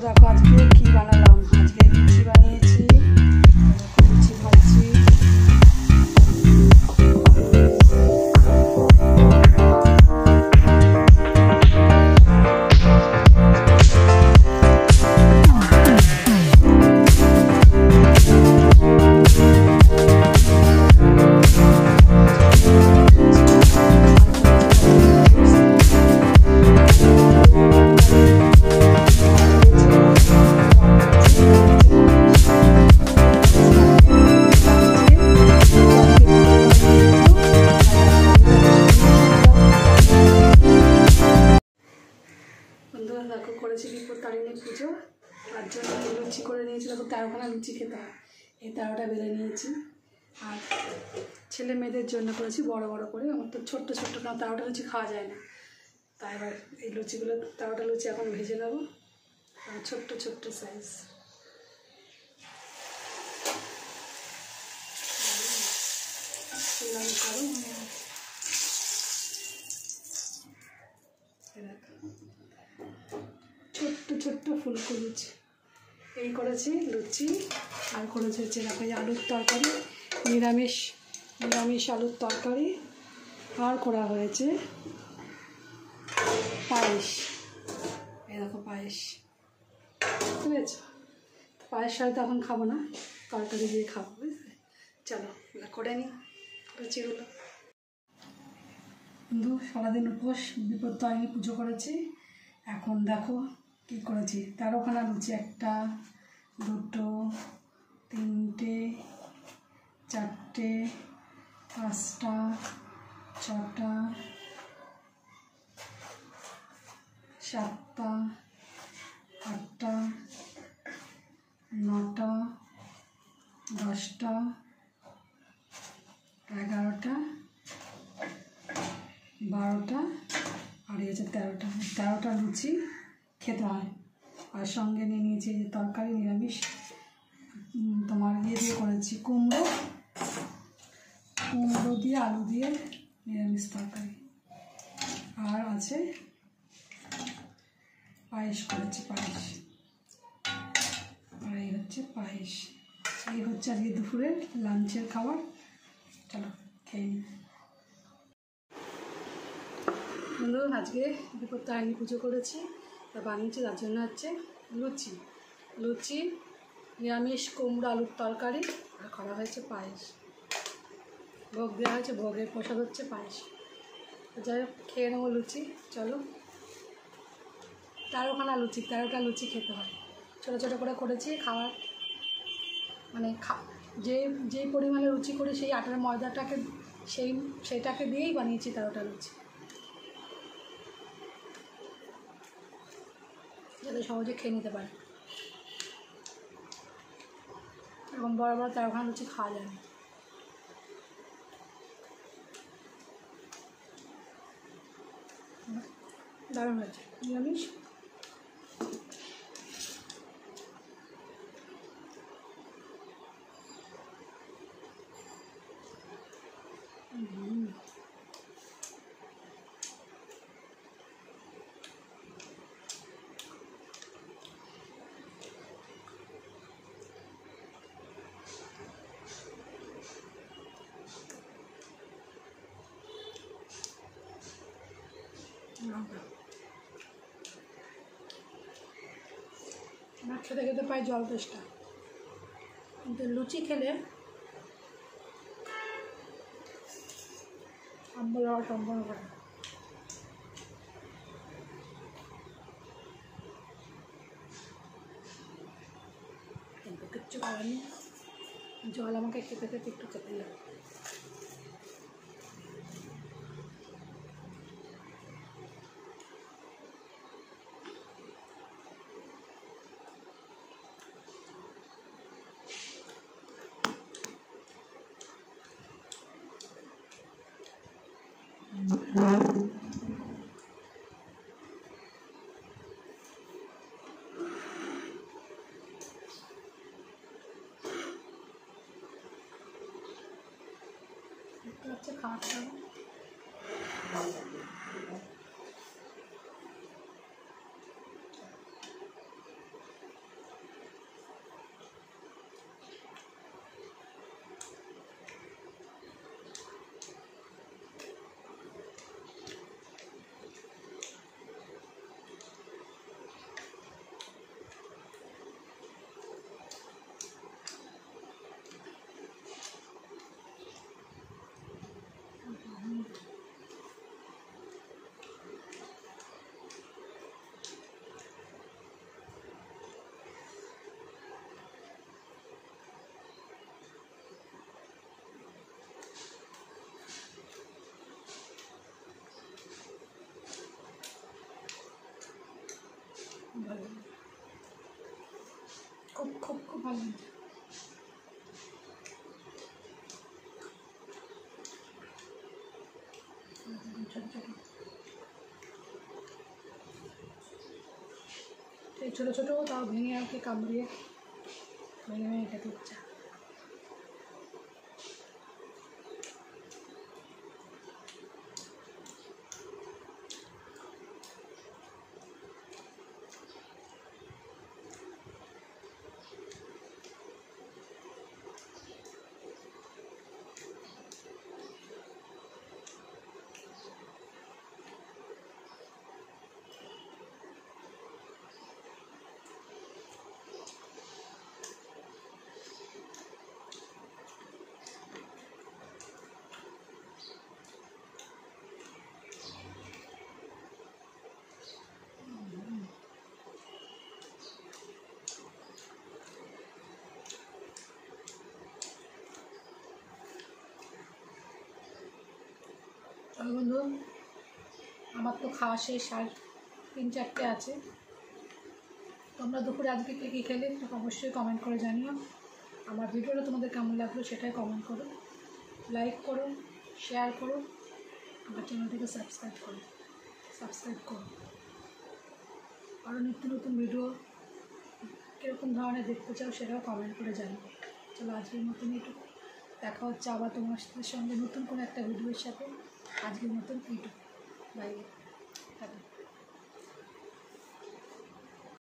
দেখো আজকে কি বানালাম। আজকে লুচি বানিয়েছি, লুচি ভাজছি। বন্ধুরা দেখো করেছি বিপত্তারিণী পুজো, তার জন্য লুচি করে নিয়েছি। দেখো 13খানা লুচি খেতে হয়, এই 13টা বেলে নিয়েছি। আর ছেলে মেয়েদের জন্য করেছি বড় বড় করে, আমার তো ছোট্ট ছোট্ট না, 13টা লুচি খাওয়া যায় না। তাই এবার এই লুচিগুলো 13টা লুচি এখন ভেজে নেবো, ছোট্ট ছোট্ট সাইজ। ছোট্ট ছোট্ট ফুলকো লুচি এই করেছি লুচি। আর করেছি হচ্ছে দেখো আলুর তরকারি, নিরামিষ আলুর তরকারি। আর করা হয়েছে পায়েস, এই দেখো পায়েস, বুঝতে পেরেছ? পায়েস হয়তো এখন খাবো না, তরকারি দিয়ে খাবো, বুঝলে? চলো করে নিই লুচিগুলো। বন্ধু সারাদিন উপোস বিপত্তারিণী পুজো করেছি। এখন দেখো কী করেছি, 13খানা লুচি, 1টা 2টো 3টে 4টে 5টা 6টা 7টা 8টা 9টা 10টা 11টা 12টা আর এই হচ্ছে 13টা লুচি খেতে হয়। আর সঙ্গে নিয়ে নিয়েছি যে তরকারি, নিরামিষ তোমার দিয়ে করেছি কুমড়ো দিয়ে আলু দিয়ে নিরামিষ তরকারি। আর আছে পায়েস করেছি, পায়েস। আর এই হচ্ছে পায়েস। এই হচ্ছে আজকে দুপুরের লাঞ্চের খাবার। চলো খেয়ে নিই। বন্ধু আজকে বিপত্তারিণী পুজো করেছি, তা বানিয়েছি, তার জন্য হচ্ছে লুচি নিরামিষ কুমড়ো আলুর তরকারি, আর করা হয়েছে পায়েস। ভোগ দেওয়া হয়েছে, ভোগের প্রসাদ হচ্ছে পায়েস। যাই হোক খেয়ে নেবো লুচি। চলো 13খানা লুচি, 13টা লুচি খেতে হয়। ছোটো ছোটো করে করেছি, খাওয়ার মানে যেই পরিমাণে লুচি করে সেই আটার ময়দাটাকে সেইটাকে দিয়েই বানিয়েছি 13টা লুচি, যাতে সহজে খেয়ে নিতে পারে। এরকম বড় বড় 13খানা লুচি খাওয়া যায় না। দারুণ হয়েছে নিরামিষ। আমার খেতে খেতে পাই জল তেষ্টা, কিন্তু লুচি খেলে আম্বল হওয়া সম্পন্ন করে। কিন্তু কিচ্ছু করার নেই, জল আমাকে খেতে খেতে একটু খেতে লাগে। হচ্ছে খাওয়াতে হবে। খুব খুব খুব ভালো লাগছে। ছোটো ছোটো এই ছোটো ছোটো তাও ভেঙে আর কি কামড়িয়ে ভেঙে ভেঙে খেতে ইচ্ছা। বন্ধু আমার তো খাওয়া শেষ, আর 3-4টে আছে। তোমরা দুপুরে আজকে কে কী খেলে অবশ্যই কমেন্ট করে জানিও। আমার ভিডিওটা তোমাদের কেমন লাগলো সেটাই কমেন্ট করো, লাইক করো, শেয়ার করো, আমার চ্যানেলটিকে সাবস্ক্রাইব করো। আরও নিত্য নতুন ভিডিও কীরকম ধরনের দেখতে চাও সেটাও কমেন্ট করে জানিও। চলো আজকের মতন এইটুকু, দেখা হচ্ছে আবার তোমাদের সঙ্গে নতুন কোনো একটা ভিডিওর সাথে। আজকের মতন এইটুকু, বাই, টাটা।